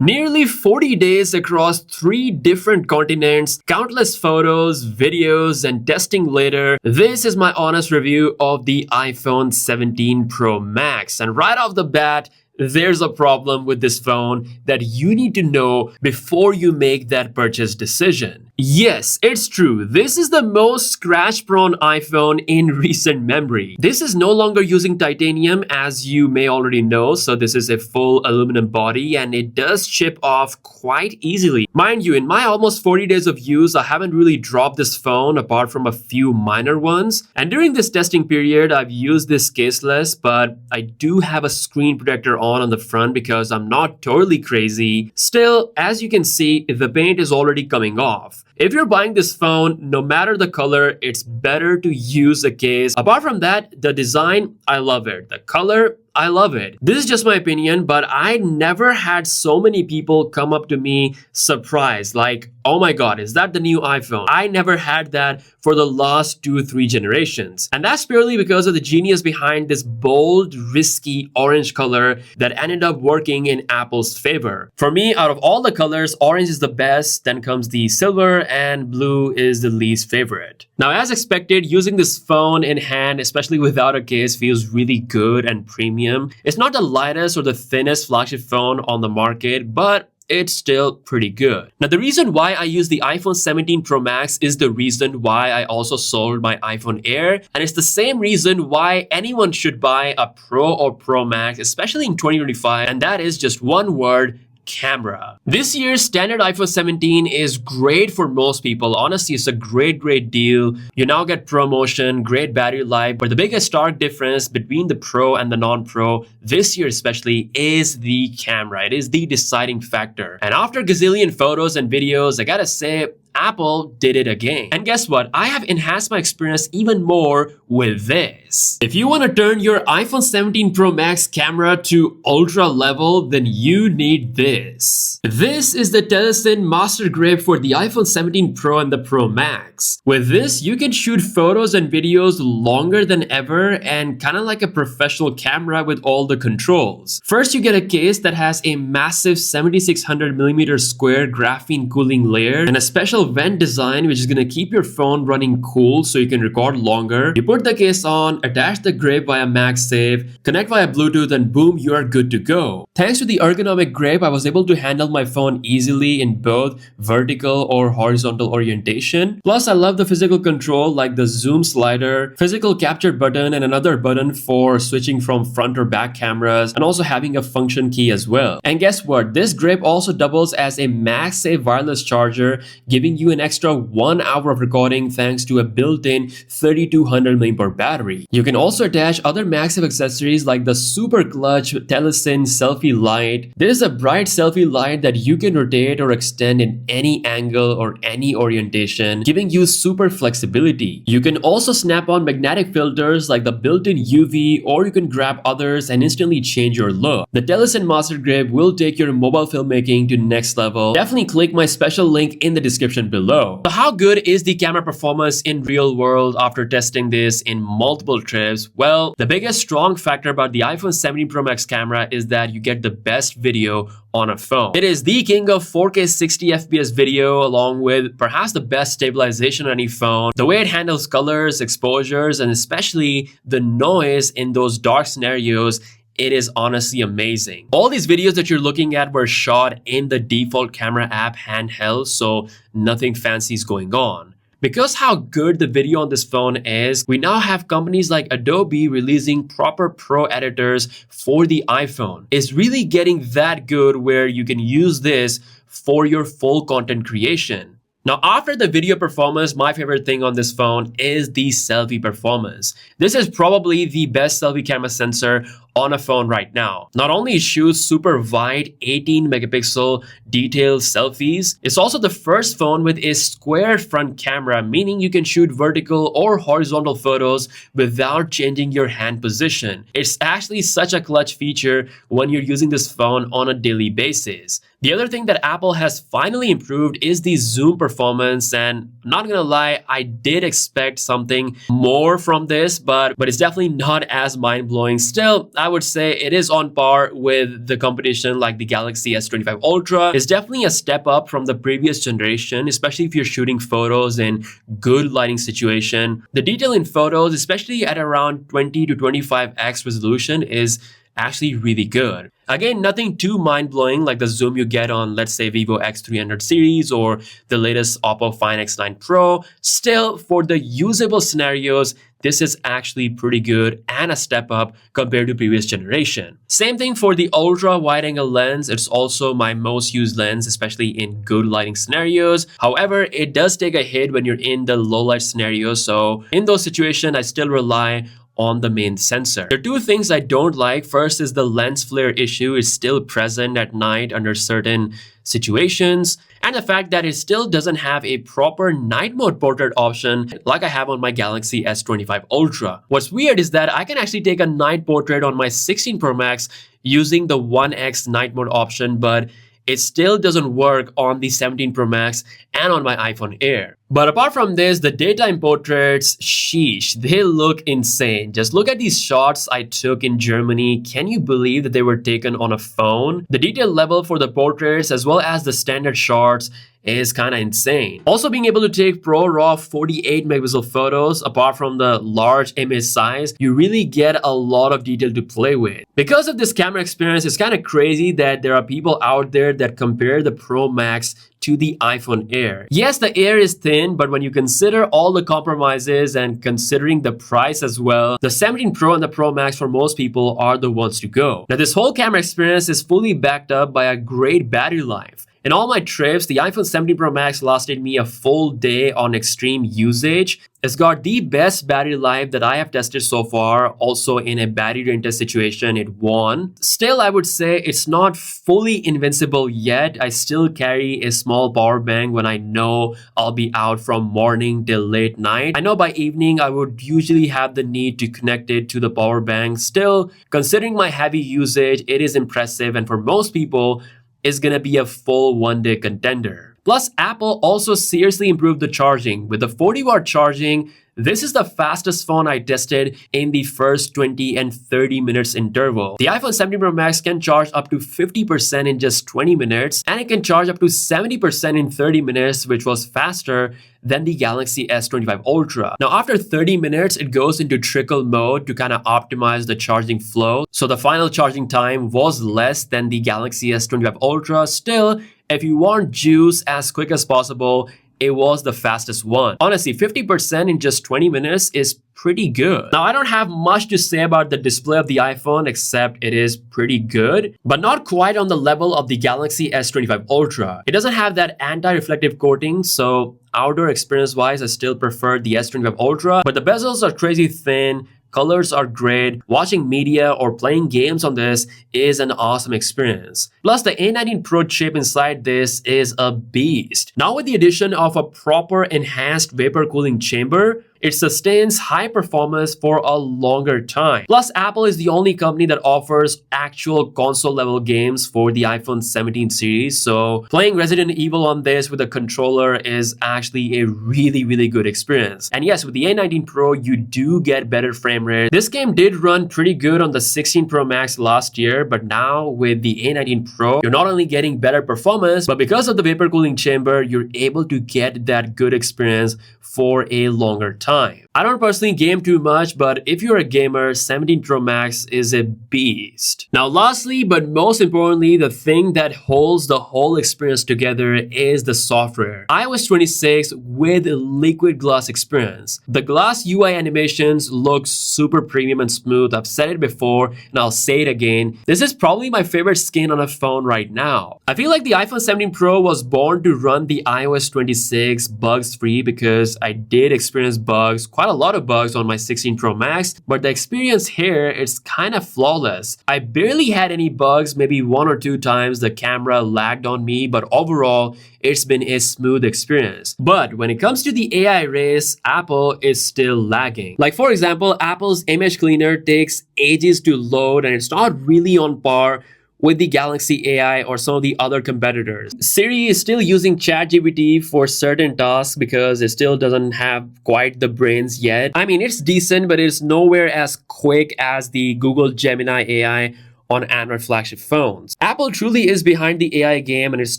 Nearly 40 days across 3 different continents, countless photos, videos, and testing later, this is my honest review of the iPhone 17 Pro Max. And right off the bat, there's a problem with this phone that you need to know before you make that purchase decision. Yes, it's true. This is the most scratch-prone iPhone in recent memory. This is no longer using titanium, as you may already know, so this is a full aluminum body and it does chip off quite easily. Mind you, in my almost 40 days of use, I haven't really dropped this phone apart from a few minor ones. And during this testing period, I've used this caseless, but I do have a screen protector on the front because I'm not totally crazy. Still, as you can see, the paint is already coming off. If you're buying this phone, no matter the color, it's better to use a case. Apart from that, the design, I love it. The color, I love it. This is just my opinion, but I never had so many people come up to me surprised, like, oh my god, is that the new iPhone? I never had that for the last 2-3 generations. And that's purely because of the genius behind this bold, risky orange color that ended up working in Apple's favor. For me, out of all the colors, orange is the best, then comes the silver, and blue is the least favorite. Now, as expected, using this phone in hand, especially without a case, feels really good and premium. It's not the lightest or the thinnest flagship phone on the market, but it's still pretty good. Now, the reason why I use the iPhone 17 Pro Max is the reason why I also sold my iPhone Air, and it's the same reason why anyone should buy a Pro or Pro Max, especially in 2025, and that is just one word: camera. This year's standard iPhone 17 is great for most people. Honestly, it's a great deal. You now get ProMotion, great battery life, but the biggest stark difference between the Pro and the non-Pro this year especially is the camera. It is the deciding factor. And after gazillion photos and videos, I gotta say, Apple did it again. And guess what? I have enhanced my experience even more with this. If you want to turn your iPhone 17 Pro Max camera to ultra level, then you need this. This is the Telesin Master Grip for the iPhone 17 Pro and the Pro Max. With this, you can shoot photos and videos longer than ever and kind of like a professional camera with all the controls. First, you get a case that has a massive 7600mm square graphene cooling layer and a special vent design which is going to keep your phone running cool so you can record longer. You put the case on, attach the grip via MagSafe, connect via Bluetooth, and boom, you are good to go. Thanks to the ergonomic grip, I was able to handle my phone easily in both vertical or horizontal orientation. Plus, I love the physical control like the zoom slider, physical capture button, and another button for switching from front or back cameras, and also having a function key as well. And guess what? This grip also doubles as a MagSafe wireless charger, giving you an extra 1 hour of recording thanks to a built-in 3200 mAh battery. You can also attach other MagSafe accessories like the super clutch Telesin selfie light. This is a bright selfie light that you can rotate or extend in any angle or any orientation, giving you super flexibility. You can also snap on magnetic filters like the built-in UV, or you can grab others and instantly change your look. The Telesin Master Grip will take your mobile filmmaking to next level. Definitely click my special link in the description below. So how good is the camera performance in real world after testing this in multiple trips? Well, the biggest strong factor about the iPhone 17 Pro Max camera is that you get the best video on a phone. It is the king of 4K 60 FPS video, along with perhaps the best stabilization on any phone. The way it handles colors, exposures, and especially the noise in those dark scenarios, it is honestly amazing. All these videos that you're looking at were shot in the default camera app handheld, so nothing fancy is going on. Because how good the video on this phone is, we now have companies like Adobe releasing proper pro editors for the iPhone. It's really getting that good where you can use this for your full content creation. Now, after the video performance, my favorite thing on this phone is the selfie performance. This is probably the best selfie camera sensor on a phone right now. Not only it shoots super wide 18 megapixel detailed selfies, it's also the first phone with a square front camera, meaning you can shoot vertical or horizontal photos without changing your hand position. It's actually such a clutch feature when you're using this phone on a daily basis. The other thing that Apple has finally improved is the zoom performance, and not gonna lie, I did expect something more from this, but it's definitely not as mind-blowing. Still, I I would say it is on par with the competition like the Galaxy S25 Ultra. It's definitely a step up from the previous generation, especially if you're shooting photos in good lighting situation. The detail in photos, especially at around 20 to 25x resolution, is actually really good. Again, nothing too mind-blowing like the zoom you get on, let's say, Vivo X300 series or the latest Oppo Find X9 Pro. Still, for the usable scenarios, this is actually pretty good and a step up compared to previous generation. Same thing for the ultra wide angle lens. It's also my most used lens, especially in good lighting scenarios. However, it does take a hit when you're in the low light scenario. So in those situations, I still rely on the main sensor. There are two things I don't like. First is the lens flare issue is still present at night under certain situations, and the fact that it still doesn't have a proper night mode portrait option like I have on my Galaxy S25 Ultra. What's weird is that I can actually take a night portrait on my 16 Pro Max using the 1x night mode option, but it still doesn't work on the 17 Pro Max and on my iPhone Air. But apart from this, the daytime portraits, sheesh, they look insane. Just look at these shots I took in Germany. Can you believe that they were taken on a phone? The detail level for the portraits as well as the standard shots is kind of insane. Also, being able to take Pro RAW 48 megapixel photos, apart from the large image size, you really get a lot of detail to play with. Because of this camera experience, it's kind of crazy that there are people out there that compare the Pro Max to the iPhone Air. Yes, the Air is thin, but when you consider all the compromises and considering the price as well, the 17 Pro and the Pro Max for most people are the ones to go. Now, this whole camera experience is fully backed up by a great battery life. In all my trips, the iPhone 17 Pro Max lasted me a full day on extreme usage. It's got the best battery life that I have tested so far. Also, in a battery drain test situation, it won. Still, I would say it's not fully invincible yet. I still carry a small power bank when I know I'll be out from morning till late night. I know by evening, I would usually have the need to connect it to the power bank. Still, considering my heavy usage, it is impressive, and for most people, is gonna be a full one-day contender. Plus, Apple also seriously improved the charging. With the 40-watt charging, this is the fastest phone I tested in the first 20 and 30 minutes interval. The iPhone 17 Pro Max can charge up to 50% in just 20 minutes, and it can charge up to 70% in 30 minutes, which was faster than the Galaxy S25 Ultra. Now, after 30 minutes, it goes into trickle mode to kind of optimize the charging flow. So the final charging time was less than the Galaxy S25 Ultra. Still, if you want juice as quick as possible, it was the fastest one. Honestly, 50% in just 20 minutes is pretty good. Now, I don't have much to say about the display of the iPhone except it is pretty good, but not quite on the level of the Galaxy S25 Ultra. It doesn't have that anti-reflective coating, so outdoor experience-wise, I still prefer the S25 Ultra, but the bezels are crazy thin. Colors are great. Watching media or playing games on this is an awesome experience. Plus, the A19 Pro chip inside this is a beast. Now, with the addition of a proper enhanced vapor cooling chamber, it sustains high performance for a longer time. Plus, Apple is the only company that offers actual console level games for the iPhone 17 series. So playing Resident Evil on this with a controller is actually a really good experience. And yes, with the A19 Pro, you do get better frame rate. This game did run pretty good on the 16 Pro Max last year, but now with the A19 Pro, you're not only getting better performance, but because of the vapor cooling chamber, you're able to get that good experience for a longer time. I don't personally game too much, but if you're a gamer, 17 Pro Max is a beast. Now, lastly, but most importantly, the thing that holds the whole experience together is the software. iOS 26 with liquid glass experience. The glass UI animations look super premium and smooth. I've said it before and I'll say it again. This is probably my favorite skin on a phone right now. I feel like the iPhone 17 Pro was born to run the iOS 26 bugs free because I did experience bugs, quite a lot of bugs on my 16 Pro Max, but the experience here is kind of flawless. I barely had any bugs, maybe 1 or 2 times the camera lagged on me, but overall, it's been a smooth experience. But when it comes to the AI race, Apple is still lagging. Like for example, Apple's image cleaner takes ages to load and it's not really on par with the Galaxy AI or some of the other competitors. Siri is still using ChatGPT for certain tasks because it still doesn't have quite the brains yet. I mean, it's decent, but it's nowhere as quick as the Google Gemini AI on Android flagship phones. Apple truly is behind the AI game and it's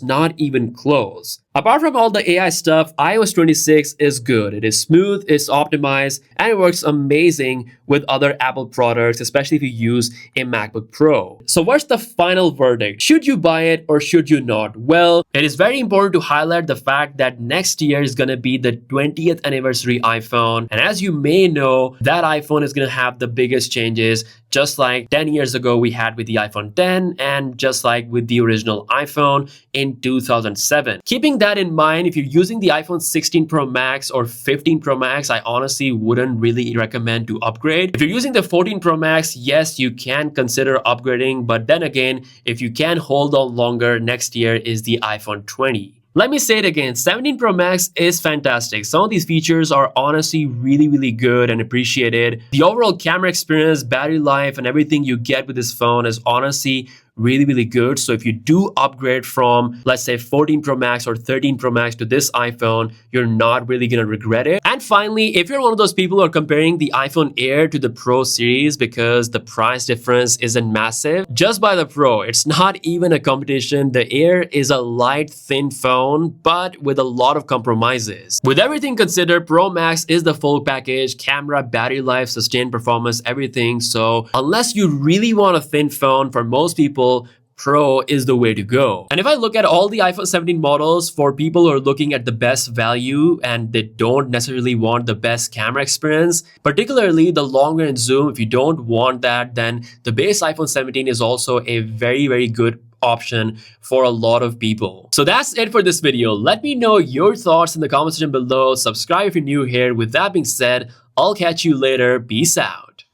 not even close. Apart from all the AI stuff, iOS 26 is good. It is smooth, it's optimized, and it works amazing with other Apple products, especially if you use a MacBook Pro. So what's the final verdict? Should you buy it or should you not? Well, it is very important to highlight the fact that next year is going to be the 20th anniversary iPhone. And as you may know, that iPhone is going to have the biggest changes, just like 10 years ago we had with the iPhone 10 and just like with the original iPhone in 2007. Keeping that in mind, if you're using the iPhone 16 Pro Max or 15 Pro Max, I honestly wouldn't really recommend to upgrade. If you're using the 14 Pro Max, yes, you can consider upgrading, but then again, if you can hold on longer, next year is the iPhone 20. Let me say it again, 17 Pro Max is fantastic. Some of these features are honestly really good and appreciated. The overall camera experience, battery life, and everything you get with this phone is honestly really good. So if you do upgrade from, let's say, 14 Pro Max or 13 Pro Max to this iPhone, you're not really gonna regret it. And finally, if you're one of those people who are comparing the iPhone Air to the Pro series because the price difference isn't massive, just buy the Pro. It's not even a competition. The Air is a light, thin phone, but with a lot of compromises. With everything considered, Pro Max is the full package: camera, battery life, sustained performance, everything. So unless you really want a thin phone, for most people, Pro is the way to go. And if I look at all the iPhone 17 models, for people who are looking at the best value and they don't necessarily want the best camera experience, particularly the long range zoom, if you don't want that, then the base iPhone 17 is also a very good option for a lot of people. So that's it for this video. Let me know your thoughts in the comment section below. Subscribe if you're new here. With that being said, I'll catch you later. Peace out.